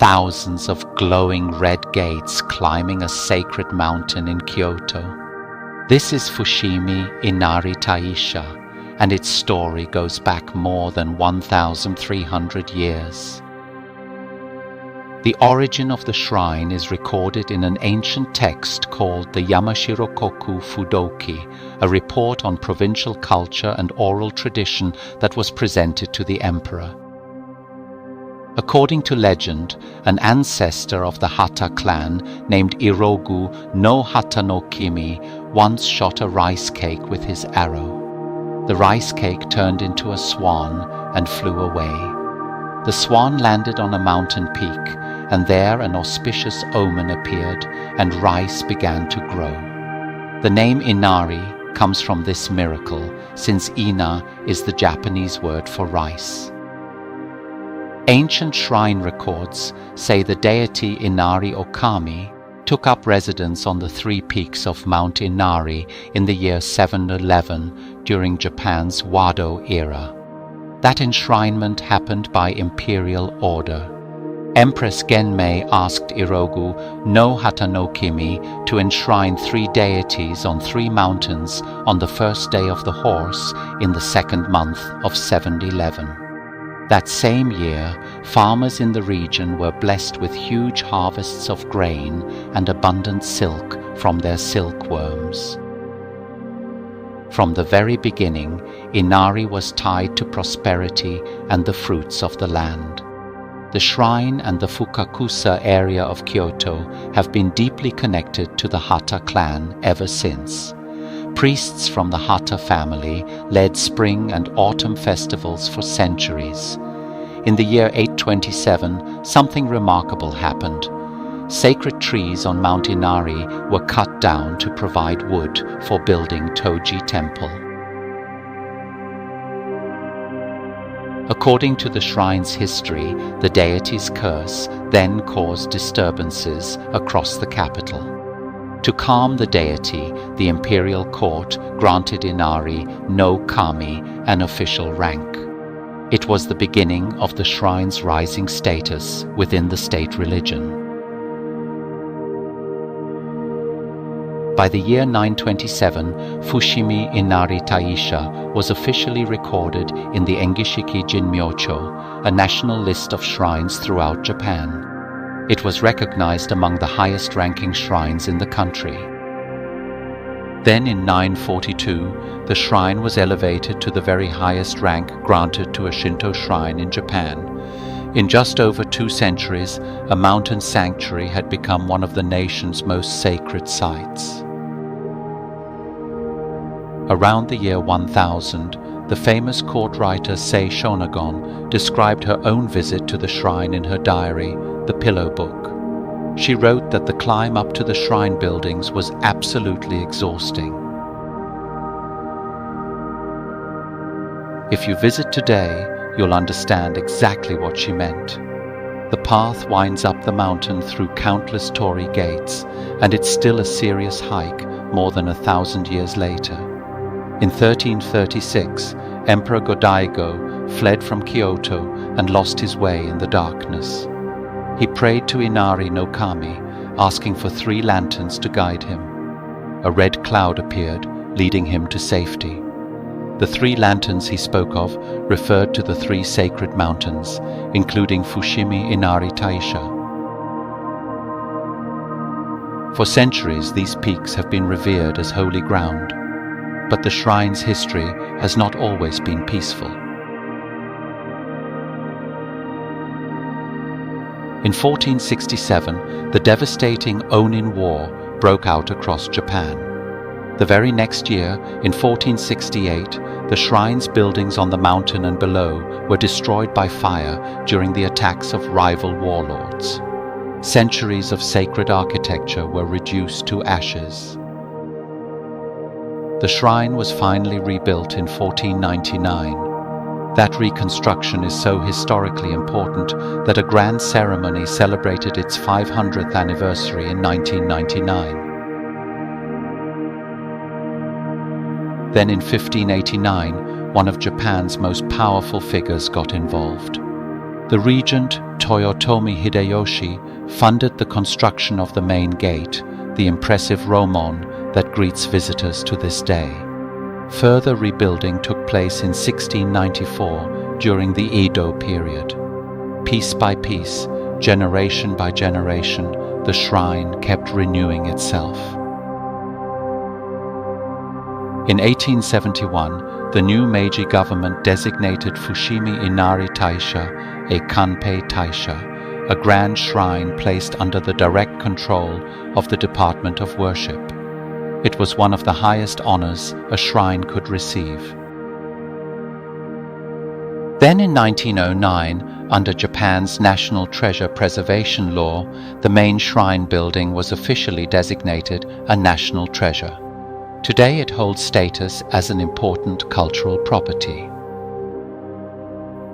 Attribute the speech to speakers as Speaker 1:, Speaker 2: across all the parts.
Speaker 1: thousands of glowing red gates climbing a sacred mountain in Kyoto. This is Fushimi Inari Taisha, and its story goes back more than 1,300 years. The origin of the shrine is recorded in an ancient text called the Yamashirokoku Fudoki, a report on provincial culture and oral tradition that was presented to the emperor. According to legend, an ancestor of the Hata clan named Irogu no Hata no Kimi once shot a rice cake with his arrow. The rice cake turned into a swan and flew away. The swan landed on a mountain peak, and there an auspicious omen appeared, and rice began to grow. The name Inari comes from this miracle, since Ina is the Japanese word for rice. Ancient shrine records say the deity Inari Okami took up residence on the three peaks of Mount Inari in the year 711 during Japan's Wado era. That enshrinement happened by imperial order. Empress Genmei asked Irogu no Hata no Kimi to enshrine three deities on three mountains on the first day of the horse in the second month of 711. That same year, farmers in the region were blessed with huge harvests of grain and abundant silk from their silkworms. From the very beginning, Inari was tied to prosperity and the fruits of the land. The shrine and the Fukakusa area of Kyoto have been deeply connected to the Hata clan ever since. Priests from the Hata family led spring and autumn festivals for centuries. In the year 827, something remarkable happened. Sacred trees on Mount Inari were cut down to provide wood for building Toji Temple. According to the shrine's history, the deity's curse then caused disturbances across the capital. To calm the deity, the imperial court granted Inari no Kami an official rank. It was the beginning of the shrine's rising status within the state religion. By the year 927, Fushimi Inari Taisha was officially recorded in the Engishiki Jinmyocho, a national list of shrines throughout Japan. It was recognized among the highest-ranking shrines in the country. Then in 942, the shrine was elevated to the very highest rank granted to a Shinto shrine in Japan. In just over 2 centuries, a mountain sanctuary had become one of the nation's most sacred sites. Around the year 1000, the famous court writer Sei Shonagon described her own visit to the shrine in her diary, The Pillow Book. She wrote that the climb up to the shrine buildings was absolutely exhausting. If you visit today, you'll understand exactly what she meant. The path winds up the mountain through countless torii gates, and it's still a serious hike more than 1,000 years later. In 1336, Emperor Go-Daigo fled from Kyoto and lost his way in the darkness. He prayed to Inari no Kami, asking for 3 lanterns to guide him. A red cloud appeared, leading him to safety. The 3 lanterns he spoke of referred to the 3 sacred mountains, including Fushimi Inari Taisha. For centuries, these peaks have been revered as holy ground, but the shrine's history has not always been peaceful. In 1467, the devastating Onin War broke out across Japan. The very next year, in 1468, the shrine's buildings on the mountain and below were destroyed by fire during the attacks of rival warlords. Centuries of sacred architecture were reduced to ashes. The shrine was finally rebuilt in 1499. That reconstruction is so historically important that a grand ceremony celebrated its 500th anniversary in 1999. Then in 1589, one of Japan's most powerful figures got involved. The regent, Toyotomi Hideyoshi, funded the construction of the main gate, the impressive Romon that greets visitors to this day. Further rebuilding took place in 1694 during the Edo period. Piece by piece, generation by generation, the shrine kept renewing itself. In 1871, the new Meiji government designated Fushimi Inari Taisha a Kanpei Taisha, a grand shrine placed under the direct control of the Department of Worship. It was one of the highest honors a shrine could receive. Then in 1909, under Japan's National Treasure Preservation Law, the main shrine building was officially designated a national treasure. Today it holds status as an important cultural property.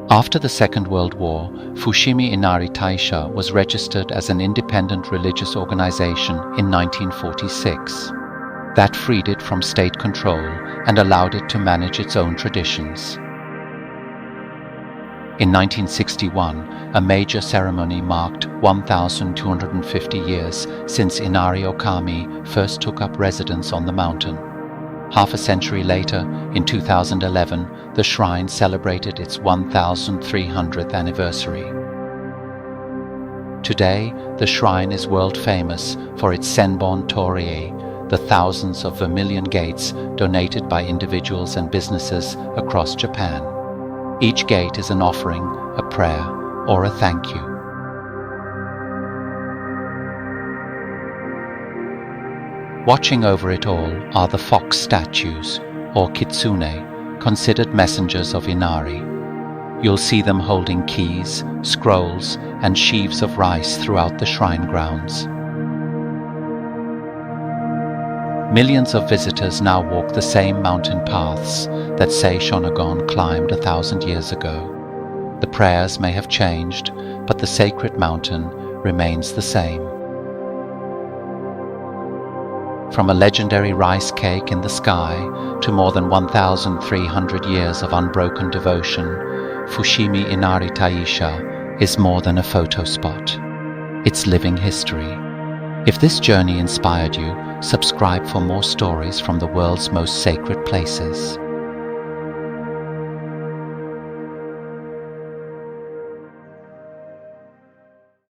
Speaker 1: After the Second World War, Fushimi Inari Taisha was registered as an independent religious organization in 1946. That freed it from state control and allowed it to manage its own traditions. In 1961, a major ceremony marked 1,250 years since Inari Okami first took up residence on the mountain. Half a century later, in 2011, the shrine celebrated its 1,300th anniversary. Today, the shrine is world famous for its Senbon Torii, the thousands of vermilion gates donated by individuals and businesses across Japan. Each gate is an offering, a prayer, or a thank you. Watching over it all are the fox statues, or kitsune, considered messengers of Inari. You'll see them holding keys, scrolls, and sheaves of rice throughout the shrine grounds. Millions of visitors now walk the same mountain paths that Sei Shonagon climbed 1,000 years ago. The prayers may have changed, but the sacred mountain remains the same. From a legendary rice cake in the sky to more than 1,300 years of unbroken devotion, Fushimi Inari Taisha is more than a photo spot. It's living history. If this journey inspired you, subscribe for more stories from the world's most sacred places.